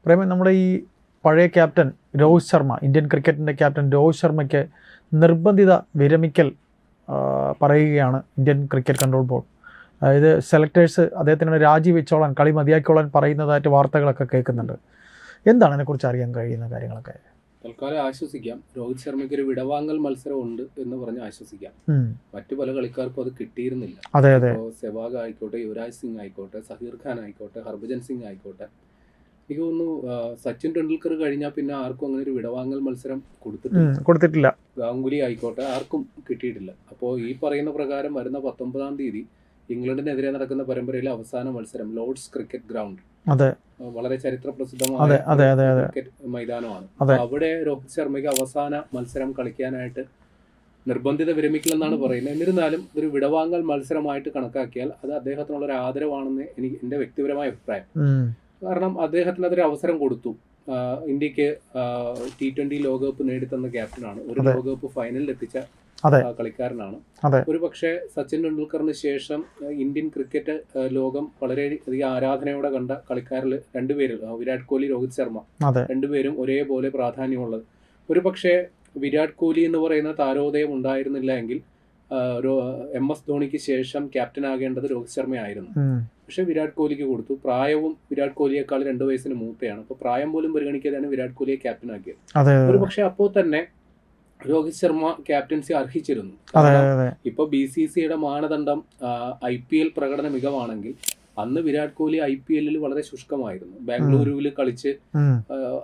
പ്രേമൻ, നമ്മുടെ ഈ പഴയ ക്യാപ്റ്റൻ രോഹിത് ശർമ്മ, ഇന്ത്യൻ ക്രിക്കറ്റിൻ്റെ ക്യാപ്റ്റൻ രോഹിത് ശർമ്മയ്ക്ക് നിർബന്ധിത വിരമിക്കൽ പറയുകയാണ് ഇന്ത്യൻ ക്രിക്കറ്റ് കൺട്രോൾ ബോർഡ്. അതായത് സെലക്ടേഴ്സ് അദ്ദേഹത്തിന് രാജിവെച്ചോളാൻ, കളി മതിയാക്കിക്കോളാൻ പറയുന്നതായിട്ട് വാർത്തകളൊക്കെ കേൾക്കുന്നുണ്ട്. എന്താണ് അതിനെക്കുറിച്ച് അറിയാൻ കഴിയുന്ന കാര്യങ്ങളൊക്കെ? തൽക്കാലം ആശ്വസിക്കാം. രോഹിത് ശർമ്മയ്ക്ക് ഒരു വിടവാങ്ങൽ മത്സരം ഉണ്ട് എന്ന് പറഞ്ഞ് ആശ്വസിക്കാം. മറ്റു പല കളിക്കാർക്കും അത് കിട്ടിയിരുന്നില്ല. സെവാഗ് ആയിക്കോട്ടെ, യുവരാജ് സിംഗ് ആയിക്കോട്ടെ, സഹീർ ഖാൻ ആയിക്കോട്ടെ, ഹർഭജൻ സിംഗ് ആയിക്കോട്ടെ, എനിക്ക് തോന്നുന്നു സച്ചിൻ ടെണ്ടുൽക്കർ കഴിഞ്ഞാൽ പിന്നെ ആർക്കും അങ്ങനെ ഒരു വിടവാങ്ങൽ മത്സരം കൊടുത്തിട്ടില്ല. ഗാംഗുലി ആയിക്കോട്ടെ, ആർക്കും കിട്ടിയിട്ടില്ല. അപ്പോൾ ഈ പറയുന്ന പ്രകാരം വരുന്ന 19-ാം തീയതി ഇംഗ്ലണ്ടിനെതിരെ നടക്കുന്ന പരമ്പരയിലെ അവസാന മത്സരം ലോർഡ്സ് ക്രിക്കറ്റ് ഗ്രൗണ്ട്, വളരെ ചരിത്ര പ്രസിദ്ധമായ ക്രിക്കറ്റ് മൈതാനമാണ്. അവിടെ രോഹിത് ശർമ്മയ്ക്ക് അവസാന മത്സരം കളിക്കാനായിട്ട് നിർബന്ധിത വിരമിക്കില്ലെന്നാണ് പറയുന്നത്. എന്നിരുന്നാലും ഇതൊരു വിടവാങ്ങൽ മത്സരമായിട്ട് കണക്കാക്കിയാൽ അത് അദ്ദേഹത്തിനുള്ള ഒരു ആദരവാണെന്ന് എൻ്റെ വ്യക്തിപരമായ അഭിപ്രായം. കാരണം അദ്ദേഹത്തിന് അതൊരു അവസരം കൊടുത്തു. ഇന്ത്യക്ക് T20 ലോകകപ്പ് നേടിത്തന്ന ക്യാപ്റ്റനാണ്, ഒരു ലോകകപ്പ് ഫൈനലിൽ എത്തിച്ച കളിക്കാരനാണ്. ഒരു പക്ഷേ സച്ചിൻ ടെണ്ടുൽക്കറിന് ശേഷം ഇന്ത്യൻ ക്രിക്കറ്റ് ലോകം വളരെയധികം ആരാധനയോടെ കണ്ട കളിക്കാരിൽ രണ്ടുപേരും, വിരാട് കോഹ്ലി, രോഹിത് ശർമ്മ, രണ്ടുപേരും ഒരേപോലെ പ്രാധാന്യമുള്ളത്. ഒരു പക്ഷേ വിരാട് കോഹ്ലി എന്ന് പറയുന്ന താരോദയം ഉണ്ടായിരുന്നില്ല എങ്കിൽ MS ധോണിക്ക് ശേഷം ക്യാപ്റ്റൻ ആകേണ്ടത് രോഹിത് ശർമ്മയായിരുന്നു. പക്ഷെ വിരാട് കോഹ്ലിക്ക് കൊടുത്തു. പ്രായവും വിരാട് കോഹ്ലിയേക്കാൾ 2 വയസ്സിന് മൂത്തയാണ്. അപ്പൊ പ്രായം പോലും പരിഗണിക്കാതെയാണ് വിരാട് കോഹ്ലിയെ ക്യാപ്റ്റൻ ആക്കിയത്. ഒരു പക്ഷെ അപ്പോൾ തന്നെ രോഹിത് ശർമ്മ ക്യാപ്റ്റൻസി അർഹിച്ചിരുന്നു. ഇപ്പൊ BCCയുടെ മാനദണ്ഡം IPL പ്രകടന മികവാണെങ്കിൽ അന്ന് വിരാട് കോഹ്ലി IPL വളരെ ശുഷ്കമായിരുന്നു. ബാംഗ്ലൂരുവിൽ കളിച്ച്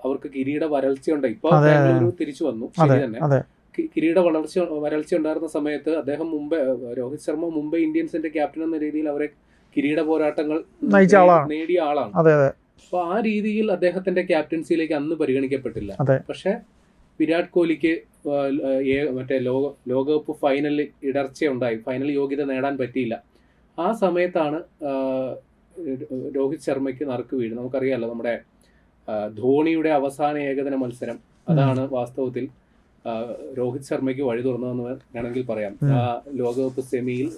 അവർക്ക് കിരീട വരൾച്ചയുണ്ട്. ഇപ്പൊ ബാംഗ്ലൂരു തിരിച്ചു വന്നു, ശരി തന്നെ. കിരീട വരൾച്ച ഉണ്ടായിരുന്ന സമയത്ത് അദ്ദേഹം രോഹിത് ശർമ്മ മുംബൈ ഇന്ത്യൻസിന്റെ ക്യാപ്റ്റൻ എന്ന രീതിയിൽ അവരെ കിരീട പോരാട്ടങ്ങൾ നേടിയ ആളാണ്. അപ്പൊ ആ രീതിയിൽ അദ്ദേഹത്തിന്റെ ക്യാപ്റ്റൻസിയിലേക്ക് അന്ന് പരിഗണിക്കപ്പെട്ടില്ല. പക്ഷെ വിരാട് കോഹ്ലിക്ക് മറ്റേ ലോകകപ്പ് ഫൈനലിൽ ഇടർച്ചയുണ്ടായി, ഫൈനൽ യോഗ്യത നേടാൻ പറ്റിയില്ല. ആ സമയത്താണ് രോഹിത് ശർമ്മയ്ക്ക് നറുക്ക് വീഴുന്നത്. നമുക്കറിയാലോ, നമ്മുടെ ധോണിയുടെ അവസാന ഏകദിന മത്സരം, അതാണ് വാസ്തവത്തിൽ രോഹിത് ശർമ്മയ്ക്ക് വഴി തുറന്നതെന്ന് വേണമെങ്കിൽ പറയാം. ലോകകപ്പ് സെമിയിൽ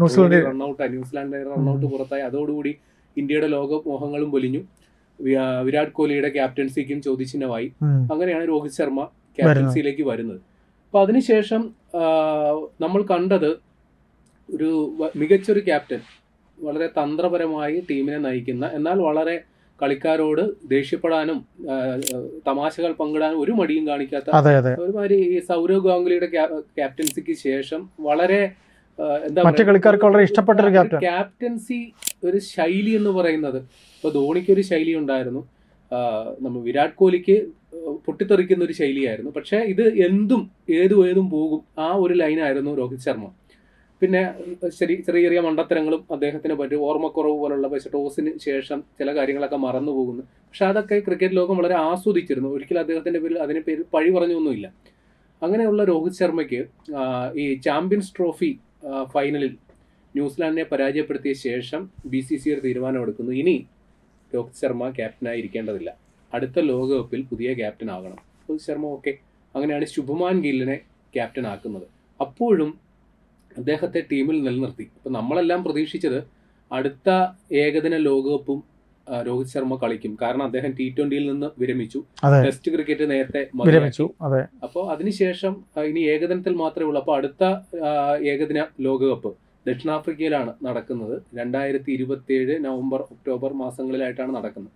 ന്യൂസിലാൻഡ് റണ്ണൌട്ട് പുറത്തായി. അതോടുകൂടി ഇന്ത്യയുടെ ലോകകപ്പ് മോഹങ്ങളും പൊലിഞ്ഞു. വിരാട് കോഹ്ലിയുടെ ക്യാപ്റ്റൻസിക്കും ചോദ്യചിഹ്നമായി. അങ്ങനെയാണ് രോഹിത് ശർമ്മ ക്യാപ്റ്റൻസിയിലേക്ക് വരുന്നത്. അപ്പൊ അതിനുശേഷം നമ്മൾ കണ്ടത് ഒരു മികച്ചൊരു ക്യാപ്റ്റൻ, വളരെ തന്ത്രപരമായി ടീമിനെ നയിക്കുന്ന, എന്നാൽ വളരെ കളിക്കാരോട് ദേഷ്യപ്പെടാനും തമാശകൾ പങ്കിടാനും ഒരു മടിയും കാണിക്കാത്ത ഒരുമാതിരി സൗരവ് ഗാംഗുലിയുടെ ക്യാപ്റ്റൻസിക്ക് ശേഷം വളരെ കളിക്കാർക്ക് വളരെ ഇഷ്ടപ്പെട്ട ഒരു ക്യാപ്റ്റൻസി ഒരു ശൈലി എന്ന് പറയുന്നത്. ഇപ്പൊ ധോണിക്ക് ഒരു ശൈലി ഉണ്ടായിരുന്നു, നമ്മൾ വിരാട് കോഹ്ലിക്ക് പൊട്ടിത്തെറിക്കുന്ന ഒരു ശൈലിയായിരുന്നു. പക്ഷെ ഇത് ഏതും പോകും, ആ ഒരു ലൈനായിരുന്നു രോഹിത് ശർമ്മ. പിന്നെ ചെറിയ ചെറിയ മണ്ടത്തരങ്ങളും അദ്ദേഹത്തിന് പറ്റും, ഓർമ്മക്കുറവ് പോലുള്ള. പക്ഷെ ടോസിന് ശേഷം ചില കാര്യങ്ങളൊക്കെ മറന്നു പോകുന്നു. പക്ഷെ അതൊക്കെ ക്രിക്കറ്റ് ലോകം വളരെ ആസ്വദിച്ചിരുന്നു. ഒരിക്കലും അദ്ദേഹത്തിന്റെ പേരിൽ പഴി പറഞ്ഞൊന്നുമില്ല. അങ്ങനെയുള്ള രോഹിത് ശർമ്മയ്ക്ക് ഈ ചാമ്പ്യൻസ് ട്രോഫി ഫൈനലിൽ ന്യൂസിലാൻഡിനെ പരാജയപ്പെടുത്തിയ ശേഷം BCC ഒരു തീരുമാനമെടുക്കുന്നു, ഇനി രോഹിത് ശർമ്മ ക്യാപ്റ്റനായി ഇരിക്കേണ്ടതില്ല, അടുത്ത ലോകകപ്പിൽ പുതിയ ക്യാപ്റ്റൻ ആകണം. രോഹിത് ശർമ്മ ഓക്കെ. അങ്ങനെയാണ് ശുഭ്മാൻ ഗില്ലിനെ ക്യാപ്റ്റൻ ആക്കുന്നത്. അപ്പോഴും അദ്ദേഹത്തെ ടീമിൽ നിലനിർത്തി. ഇപ്പൊ നമ്മളെല്ലാം പ്രതീക്ഷിച്ചത് അടുത്ത ഏകദിന ലോകകപ്പും രോഹിത് ശർമ്മ കളിക്കും. കാരണം അദ്ദേഹം T20 നിന്ന് വിരമിച്ചു, ടെസ്റ്റ് ക്രിക്കറ്റ് നേരത്തെ വിരമിച്ചു. അപ്പോൾ അതിനുശേഷം ഇനി ഏകദിനത്തിൽ മാത്രമേ ഉള്ളൂ. അപ്പൊ അടുത്ത ഏകദിന ലോകകപ്പ് ദക്ഷിണാഫ്രിക്കയിലാണ് നടക്കുന്നത്. 2027 നവംബർ ഒക്ടോബർ മാസങ്ങളിലായിട്ടാണ് നടക്കുന്നത്.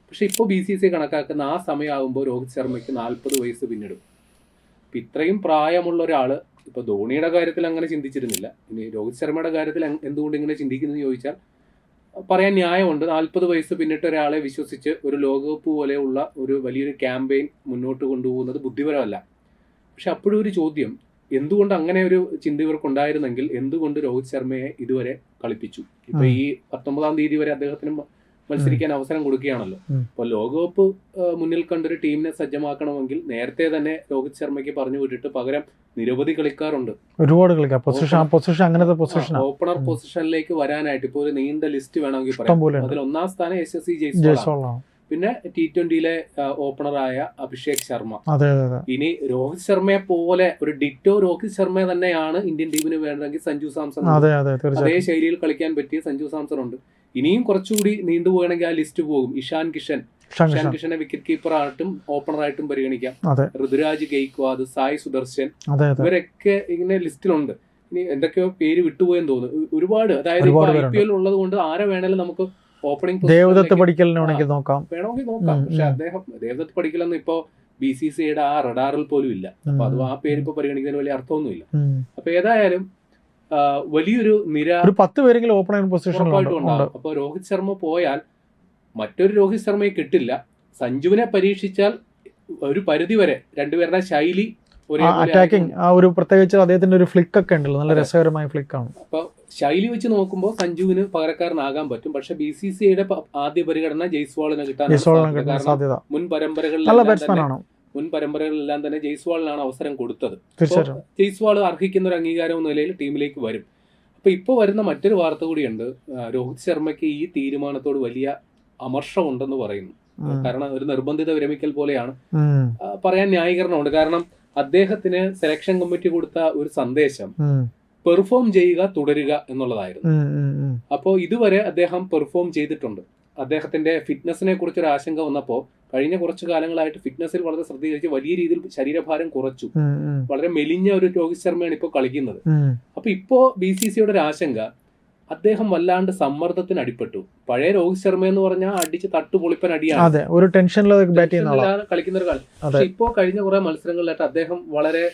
പക്ഷെ ഇപ്പോൾ BCC കണക്കാക്കുന്ന ആ സമയമാകുമ്പോൾ രോഹിത് ശർമ്മയ്ക്ക് 40 വയസ്സ് പിന്നിടും. ഇപ്പൊ ഇത്രയും പ്രായമുള്ള ഒരാള്, ഇപ്പൊ ധോണിയുടെ കാര്യത്തിൽ അങ്ങനെ ചിന്തിച്ചിരുന്നില്ല, ഇനി രോഹിത് ശർമ്മയുടെ കാര്യത്തിൽ എന്തുകൊണ്ട് ഇങ്ങനെ ചിന്തിക്കുന്നു ചോദിച്ചാൽ പറയാൻ ന്യായമുണ്ട്. 40 വയസ്സ് പിന്നിട്ട ഒരാളെ വിശ്വസിച്ച് ഒരു ലോകകപ്പ് പോലെയുള്ള ഒരു വലിയൊരു ക്യാമ്പയിൻ മുന്നോട്ട് കൊണ്ടുപോകുന്നത് ബുദ്ധിപരമല്ല. പക്ഷെ അപ്പോഴും ഒരു ചോദ്യം, എന്തുകൊണ്ട് അങ്ങനെ ഒരു ചിന്ത ഇവർക്കുണ്ടായിരുന്നെങ്കിൽ എന്തുകൊണ്ട് രോഹിത് ശർമ്മയെ ഇതുവരെ കളിപ്പിച്ചു? ഇപ്പൊ ഈ 19-ാം തീയതി വരെ അദ്ദേഹത്തിന് മത്സരിക്കാൻ അവസരം കൊടുക്കുകയാണല്ലോ. അപ്പോൾ ലോകകപ്പ് മുന്നിൽ കണ്ടൊരു ടീമിനെ സജ്ജമാക്കണമെങ്കിൽ നേരത്തെ തന്നെ രോഹിത് ശർമ്മയ്ക്ക് പറഞ്ഞു വിട്ടിട്ട് പകരം നിരവധി കളിക്കാരുണ്ട്, ഒരുപാട് ഓപ്പണർ പൊസിഷനിലേക്ക് വരാനായിട്ട് ഇപ്പോൾ ഒരു നീണ്ട ലിസ്റ്റ് വേണമെങ്കിൽ പറയാം. അതിൽ 1-ാം സ്ഥാനം SSC ജയ്സ്വാൾ, പിന്നെ T20 ഓപ്പണറായ അഭിഷേക് ശർമ്മ. ഇനി രോഹിത് ശർമ്മയെ പോലെ ഒരു ഡിറ്റോ രോഹിത് ശർമ്മ തന്നെയാണ് ഇന്ത്യൻ ടീമിന് വേണ്ടതെങ്കിൽ സഞ്ജു സാംസൺ, അതേ ശൈലിയിൽ കളിക്കാൻ പറ്റിയ സഞ്ജു സാംസൺ ഉണ്ട്. ഇനിയും കുറച്ചുകൂടി നീണ്ടുപോകണമെങ്കിൽ ആ ലിസ്റ്റ് പോകും. ഇഷാൻ കിഷൻ, ഇഷാൻ കിഷനെ വിക്കറ്റ് കീപ്പറായിട്ടും ഓപ്പണറായിട്ടും പരിഗണിക്കാം. ഋതുരാജ് ഗെയ്ക്വാദ്, സായ് സുദർശൻ, ഇവരൊക്കെ ഇങ്ങനെ ലിസ്റ്റിലുണ്ട്. ഇനി എന്തൊക്കെയോ പേര് വിട്ടുപോയെന്ന് തോന്നുന്നു. ഒരുപാട്, അതായത് IPL ഉള്ളത് കൊണ്ട് ആരെ വേണേലും നമുക്ക് ഓപ്പണിംഗ് വേണമെങ്കിൽ നോക്കാം. പക്ഷെ ദേവദത്ത് പടിക്കലൊന്നും ഇപ്പോ BCCIയുടെ ആ റഡാറിൽ പോലും ഇല്ല. അപ്പൊ അത് ആ പേര് ഇപ്പൊ പരിഗണിക്കുന്നതിന് വലിയ അർത്ഥമൊന്നുമില്ല. അപ്പൊ ഏതായാലും വലിയൊരു നിര 10 പേരെങ്കിലും ഓപ്പണിംഗ് പൊസിഷനിലായിട്ടും ഉണ്ടാവും. അപ്പൊ രോഹിത് ശർമ്മ പോയാൽ മറ്റൊരു രോഹിത് ശർമ്മയെ കിട്ടില്ല. സഞ്ജുവിനെ പരീക്ഷിച്ചാൽ ഒരു പരിധി വരെ രണ്ടുപേരുടെ ശൈലി അറ്റാക്കിംഗ് ആ ഒരു പ്രത്യേകിച്ച് അദ്ദേഹത്തിന്റെ ഒരു ഫ്ലിക്ക് ഒക്കെ ഉണ്ടല്ലോ, നല്ല രസകരമായ ഫ്ലിക്കാണ്. അപ്പൊ ശൈലി വെച്ച് നോക്കുമ്പോൾ സഞ്ജുവിന് പകരക്കാരനാകാൻ പറ്റും. പക്ഷെ BCCIയുടെ ആദ്യ പരിഗണന ജയ്സ്വാളിന് കിട്ടാൻ സാധ്യത. മുൻ പരമ്പരകളിലെല്ലാം തന്നെ ജയ്സ്വാളിനാണ് അവസരം കൊടുത്തത്. ജയ്സ്വാൾ അർഹിക്കുന്ന ഒരു അംഗീകാരം എന്ന നിലയിൽ ടീമിലേക്ക് വരും. അപ്പൊ ഇപ്പൊ വരുന്ന മറ്റൊരു വാർത്ത കൂടിയുണ്ട്. രോഹിത് ശർമ്മയ്ക്ക് ഈ തീരുമാനത്തോട് വലിയ അമർഷമുണ്ടെന്ന് പറയുന്നു. കാരണം ഒരു നിർബന്ധിത വിരമിക്കൽ പോലെയാണ്. പറയാൻ ന്യായീകരണമുണ്ട്. കാരണം അദ്ദേഹത്തിന് സെലക്ഷൻ കമ്മിറ്റി കൊടുത്ത ഒരു സന്ദേശം പെർഫോം ചെയ്യുക, തുടരുക എന്നുള്ളതായിരുന്നു. അപ്പോ ഇതുവരെ അദ്ദേഹം പെർഫോം ചെയ്തിട്ടുണ്ട്. അദ്ദേഹത്തിന്റെ ഫിറ്റ്നസിനെ കുറിച്ചൊരു ആശങ്ക വന്നപ്പോൾ കഴിഞ്ഞ കുറച്ചു കാലങ്ങളായിട്ട് ഫിറ്റ്നസിൽ വളരെ ശ്രദ്ധീകരിച്ച് വലിയ രീതിയിൽ ശരീരഭാരം കുറച്ചു. വളരെ മെലിഞ്ഞ ഒരു രോഹിത് ശർമ്മയാണ് ഇപ്പോൾ കളിക്കുന്നത്. അപ്പൊ ഇപ്പോ BCCIയുടെ ഒരു ആശങ്ക, അദ്ദേഹം വല്ലാണ്ട് സമ്മർദ്ദത്തിന് അടിപ്പെട്ടു. പഴയ രോഹിത് ശർമ്മ എന്ന് പറഞ്ഞാൽ അടിച്ച് തട്ടുപൊളിപ്പൻ അടിയാണ്, ഒരു കളിക്കുന്ന ഒരു കളി. പക്ഷെ ഇപ്പോ കഴിഞ്ഞ കുറെ മത്സരങ്ങളിലായിട്ട് അദ്ദേഹം വളരെ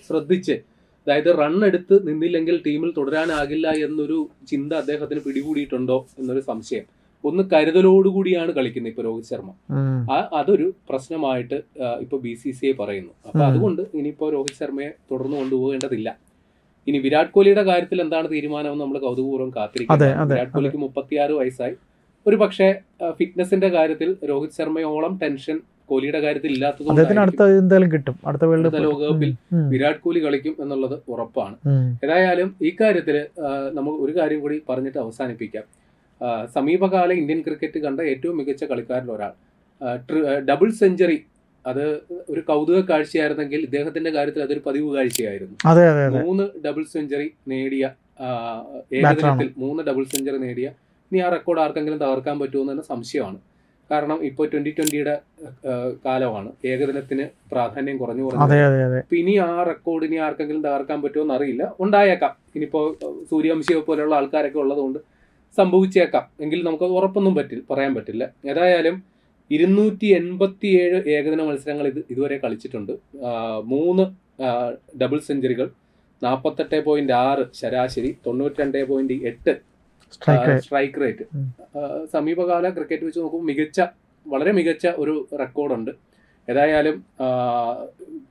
ശ്രദ്ധിച്ച്, അതായത് റൺ എടുത്ത് നിന്നില്ലെങ്കിൽ ടീമിൽ തുടരാനാകില്ല എന്നൊരു ചിന്ത അദ്ദേഹത്തിന് പിടികൂടിയിട്ടുണ്ടോ എന്നൊരു സംശയം. ഒന്ന് കരുതലോടുകൂടിയാണ് കളിക്കുന്നത് ഇപ്പൊ രോഹിത് ശർമ്മ. അതൊരു പ്രശ്നമായിട്ട് ഇപ്പൊ BCCI പറയുന്നു. അപ്പൊ അതുകൊണ്ട് ഇനിയിപ്പോ രോഹിത് ശർമ്മയെ തുടർന്ന് കൊണ്ടുപോകേണ്ടതില്ല. ഇനി വിരാട് കോഹ്ലിയുടെ കാര്യത്തിൽ എന്താണ് തീരുമാനം നമ്മൾ കൗതുകപൂർവ്വം കാത്തിരിക്കുന്നത്. വിരാട് കോഹ്ലിക്ക് 36 വയസ്സായി. ഒരു പക്ഷേ ഫിറ്റ്നസിന്റെ കാര്യത്തിൽ രോഹിത് ശർമ്മയോളം ടെൻഷൻ കോഹ്ലിയുടെ കാര്യത്തിൽ ഇല്ലാത്തതുകൊണ്ട് ലോകകപ്പിൽ വിരാട് കോഹ്ലി കളിക്കും എന്നുള്ളത് ഉറപ്പാണ്. ഏതായാലും ഈ കാര്യത്തില് നമുക്ക് ഒരു കാര്യം കൂടി പറഞ്ഞിട്ട് അവസാനിപ്പിക്കാം. സമീപകാല ഇന്ത്യൻ ക്രിക്കറ്റ് കണ്ട ഏറ്റവും മികച്ച കളിക്കാരിൽ ഒരാൾ, ഡബിൾ സെഞ്ചുറി, അത് ഒരു കൗതുക കാഴ്ചയായിരുന്നെങ്കിൽ ഇദ്ദേഹത്തിന്റെ കാര്യത്തിൽ അതൊരു പതിവ് കാഴ്ചയായിരുന്നു. 3 ഡബിൾ സെഞ്ചുറി നേടിയ ഏകദിനത്തിൽ 3 ഡബിൾ സെഞ്ചുറി നേടിയ, ഇനി ആ റെക്കോർഡ് ആർക്കെങ്കിലും തകർക്കാൻ പറ്റുമെന്ന് തന്നെ സംശയമാണ്. കാരണം ഇപ്പോൾ 2020 കാലമാണ്, ഏകദിനത്തിന് പ്രാധാന്യം കുറഞ്ഞു. അപ്പൊ ഇനി ആ റെക്കോർഡ് ഇനി ആർക്കെങ്കിലും തകർക്കാൻ പറ്റുമോ എന്ന് അറിയില്ല. ഉണ്ടായേക്കാം. ഇനിയിപ്പോ സൂര്യവംശിയെ പോലെയുള്ള ആൾക്കാരൊക്കെ ഉള്ളതുകൊണ്ട് സംഭവിച്ചേക്കാം. എങ്കിൽ നമുക്ക് ഉറപ്പൊന്നും പറയാൻ പറ്റില്ല. ഏതായാലും 287 ഏകദിന മത്സരങ്ങൾ ഇതുവരെ കളിച്ചിട്ടുണ്ട്. 3 ഡബിൾ സെഞ്ചുറികൾ, 48.6 ശരാശരി, 92.8 സ്ട്രൈക്ക് റേറ്റ്. സമീപകാല ക്രിക്കറ്റ് വെച്ച് നോക്കുമ്പോൾ വളരെ മികച്ച ഒരു റെക്കോർഡുണ്ട്. ഏതായാലും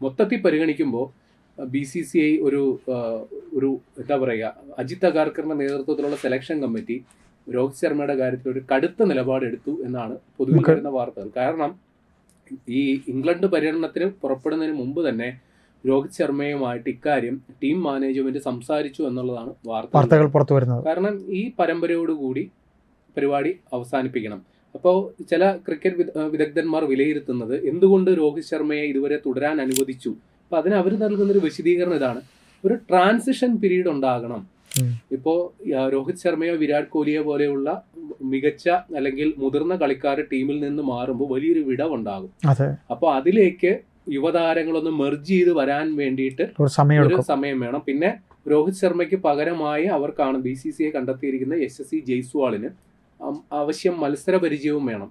മൊത്തത്തിൽ പരിഗണിക്കുമ്പോൾ BCCI ഒരു എന്താ പറയുക, അജിത് അഗാർക്കറിന്റെ നേതൃത്വത്തിലുള്ള സെലക്ഷൻ കമ്മിറ്റി രോഹിത് ശർമ്മയുടെ കാര്യത്തിൽ ഒരു കടുത്ത നിലപാടെടുത്തു എന്നാണ് പൊതുവിൽ വരുന്ന വാർത്തകൾ. കാരണം ഈ ഇംഗ്ലണ്ട് പര്യടനത്തിന് പുറപ്പെടുന്നതിന് മുമ്പ് തന്നെ രോഹിത് ശർമ്മയുമായിട്ട് ഇക്കാര്യം ടീം മാനേജ്മെന്റ് സംസാരിച്ചു എന്നുള്ളതാണ് വാർത്തകൾ പുറത്തു വരുന്നത്. കാരണം ഈ പരമ്പരയോടുകൂടി പരിപാടി അവസാനിപ്പിക്കണം. അപ്പോൾ ചില ക്രിക്കറ്റ് വിദഗ്ധന്മാർ വിലയിരുത്തുന്നത് എന്തുകൊണ്ട് രോഹിത് ശർമ്മയെ ഇതുവരെ തുടരാൻ അനുവദിച്ചു. അപ്പൊ അതിന് അവർ നൽകുന്നൊരു വിശദീകരണം ഇതാണ്: ഒരു ട്രാൻസിഷൻ പീരീഡ് ഉണ്ടാകണം. ഇപ്പോ രോഹിത് ശർമ്മയോ വിരാട് കോഹ്ലിയോ പോലെയുള്ള മികച്ച അല്ലെങ്കിൽ മുതിർന്ന കളിക്കാർ ടീമിൽ നിന്ന് മാറുമ്പോൾ വലിയൊരു വിടവുണ്ടാകും. അപ്പൊ അതിലേക്ക് യുവതാരങ്ങളൊന്ന് മെർജ് ചെയ്ത് വരാൻ വേണ്ടിയിട്ട് ഒരു സമയം വേണം. പിന്നെ രോഹിത് ശർമ്മയ്ക്ക് പകരമായി അവർക്കാണ് BCCI കണ്ടെത്തിയിരിക്കുന്ന SSC ജയ്സ്വാളിന് ആവശ്യം മത്സര പരിചയവും വേണം.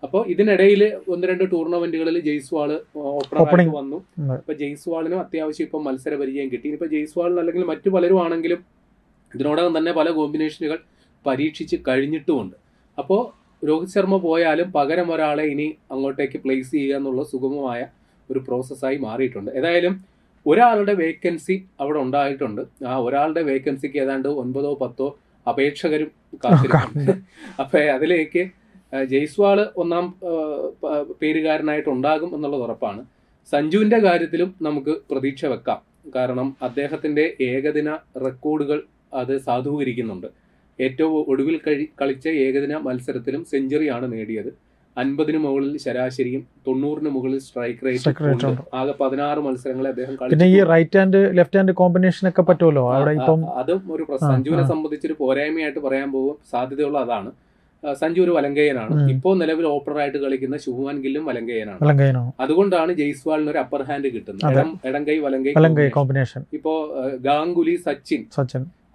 അപ്പൊ ഇതിനിടയിൽ 1-2 ടൂർണമെന്റുകളിൽ ജയ്സ്വാള് ഓപ്പണറായിട്ട് വന്നു. അപ്പൊ ജയ്സ്വാളിനും അത്യാവശ്യം ഇപ്പൊ മത്സര പരിചയം കിട്ടി. ഇനിയിപ്പോ ജയ്സ്വാളിന് അല്ലെങ്കിൽ മറ്റു പലരും ആണെങ്കിലും ഇതിനോടകം തന്നെ പല കോമ്പിനേഷനുകൾ പരീക്ഷിച്ച് കഴിഞ്ഞിട്ടുമുണ്ട്. അപ്പോൾ രോഹിത് ശർമ്മ പോയാലും പകരം ഒരാളെ ഇനി അങ്ങോട്ടേക്ക് പ്ലേസ് ചെയ്യുക എന്നുള്ള സുഗമമായ ഒരു പ്രോസസ്സായി മാറിയിട്ടുണ്ട്. ഏതായാലും ഒരാളുടെ വേക്കൻസി അവിടെ ഉണ്ടായിട്ടുണ്ട്. ആ ഒരാളുടെ വേക്കൻസിക്ക് ഏതാണ്ട് 9-10 അപേക്ഷകരും കാത്തിരിക്കുന്നുണ്ട്. അപ്പൊ അതിലേക്ക് ജയ്സ്വാള് ഒന്നാം പേരുകാരനായിട്ടുണ്ടാകും എന്നുള്ളത് ഉറപ്പാണ്. സഞ്ജുവിന്റെ കാര്യത്തിലും നമുക്ക് പ്രതീക്ഷ വെക്കാം. കാരണം അദ്ദേഹത്തിന്റെ ഏകദിന റെക്കോർഡുകൾ അത് സാധൂകരിക്കുന്നുണ്ട്. ഏറ്റവും ഒടുവിൽ കളിച്ച ഏകദിന മത്സരത്തിലും സെഞ്ചുറിയാണ് നേടിയത്. 50 മുകളിൽ ശരാശരിയും 90 മുകളിൽ സ്ട്രൈക്ക് റേറ്റ്. ആകെ 16 മത്സരങ്ങളെ അദ്ദേഹം കളിച്ചു. ഈ right hand left hand combination ഒക്കെ പറ്റുമല്ലോ അവിടെ. അതും ഒരു സഞ്ജുവിനെ സംബന്ധിച്ചൊരു പോരായ്മയായിട്ട് പറയാൻ പോകും സാധ്യതയുള്ള അതാണ്. സഞ്ജു ഒരു വലങ്കയ്യനാണ്. ഇപ്പോൾ നിലവിൽ ഓപ്പണറായിട്ട് കളിക്കുന്ന ശുഭ്മാൻ ഗില്ലും വലങ്കയ്യനാണ്. അതുകൊണ്ടാണ് ജയ്സ്വാളിന് ഒരു അപ്പർ ഹാൻഡ് കിട്ടുന്നത്. ഇടംകൈ വലങ്കൈ കോമ്പിനേഷൻ. ഇപ്പോ ഗാംഗുലി സച്ചിൻ,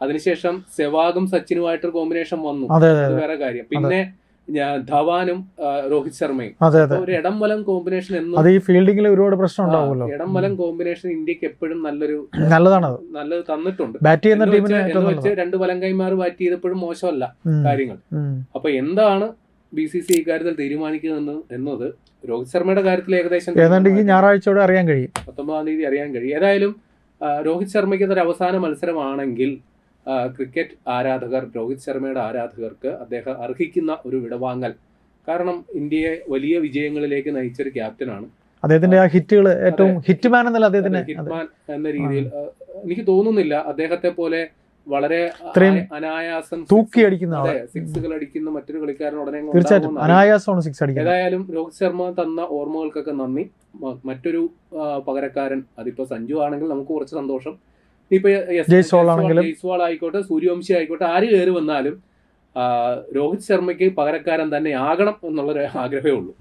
അതിനുശേഷം സെവാഗും സച്ചിനുമായിട്ടൊരു കോമ്പിനേഷൻ വന്നു, വേറെ കാര്യം. പിന്നെ ധവാനും രോഹിത് ശർമ്മയും ഒരു ഇടംവലം കോമ്പിനേഷൻ എന്നും ഈ ഫീൽഡിംഗിൽ ഒരുപാട് പ്രശ്നം ഉണ്ടാവുമല്ലോ. ഇടംവലം കോമ്പിനേഷൻ ഇന്ത്യക്ക് എപ്പോഴും നല്ലത് തന്നിട്ടുണ്ട്. വെച്ച് രണ്ട് വലങ്കൈമാർ ബാറ്റ് ചെയ്തപ്പോഴും മോശമല്ല കാര്യങ്ങൾ. അപ്പൊ എന്താണ് BCCI ഇക്കാര്യത്തിൽ തീരുമാനിക്കുന്നത് എന്നത് രോഹിത് ശർമ്മയുടെ കാര്യത്തിൽ ഏകദേശം ഞായറാഴ്ചയോടെ അറിയാൻ കഴിയും, 19-ാം തീയതി അറിയാൻ കഴിയും. ഏതായാലും രോഹിത് ശർമ്മയ്ക്ക് അതൊരു അവസാന മത്സരമാണെങ്കിൽ ക്രിക്കറ്റ് ആരാധകർ, രോഹിത് ശർമ്മയുടെ ആരാധകർക്ക് അദ്ദേഹം അർഹിക്കുന്ന ഒരു വിടവാങ്ങൽ. കാരണം ഇന്ത്യയെ വലിയ വിജയങ്ങളിലേക്ക് നയിച്ചൊരു ക്യാപ്റ്റനാണ്. അദ്ദേഹത്തിന്റെ ആ ഹിറ്റുകൾ ഏറ്റവും ഹിറ്റ്മാൻ എന്നല്ല അദ്ദേഹത്തിന്റെ ഹിറ്റ്മാൻ എന്ന രീതിയിൽ എനിക്ക് തോന്നുന്നില്ല അദ്ദേഹത്തെ പോലെ വളരെ അനായാസം തൂക്കിയടിക്കുന്ന സിക്സുകൾ അടിക്കുന്ന മറ്റൊരു കളിക്കാരൻ ഉടനെ. തീർച്ചയായിട്ടും അനായാസമാണ് സിക്സ് അടിക്കുന്നത്. ഏതായാലും രോഹിത് ശർമ്മ തന്ന ഓർമ്മകൾക്കൊക്കെ നന്ദി. മറ്റൊരു പകരക്കാരൻ, അതിപ്പോ സഞ്ജു ആണെങ്കിൽ നമുക്ക് കുറച്ച് സന്തോഷം. ഇപ്പൊ ജയ്സ്വാൾ ആയിക്കോട്ടെ, സൂര്യവംശി ആയിക്കോട്ടെ, ആര് കയറി വന്നാലും രോഹിത് ശർമ്മയ്ക്ക് പകരക്കാരൻ തന്നെ ആകണം എന്നുള്ളൊരു ആഗ്രഹമേ ഉള്ളൂ.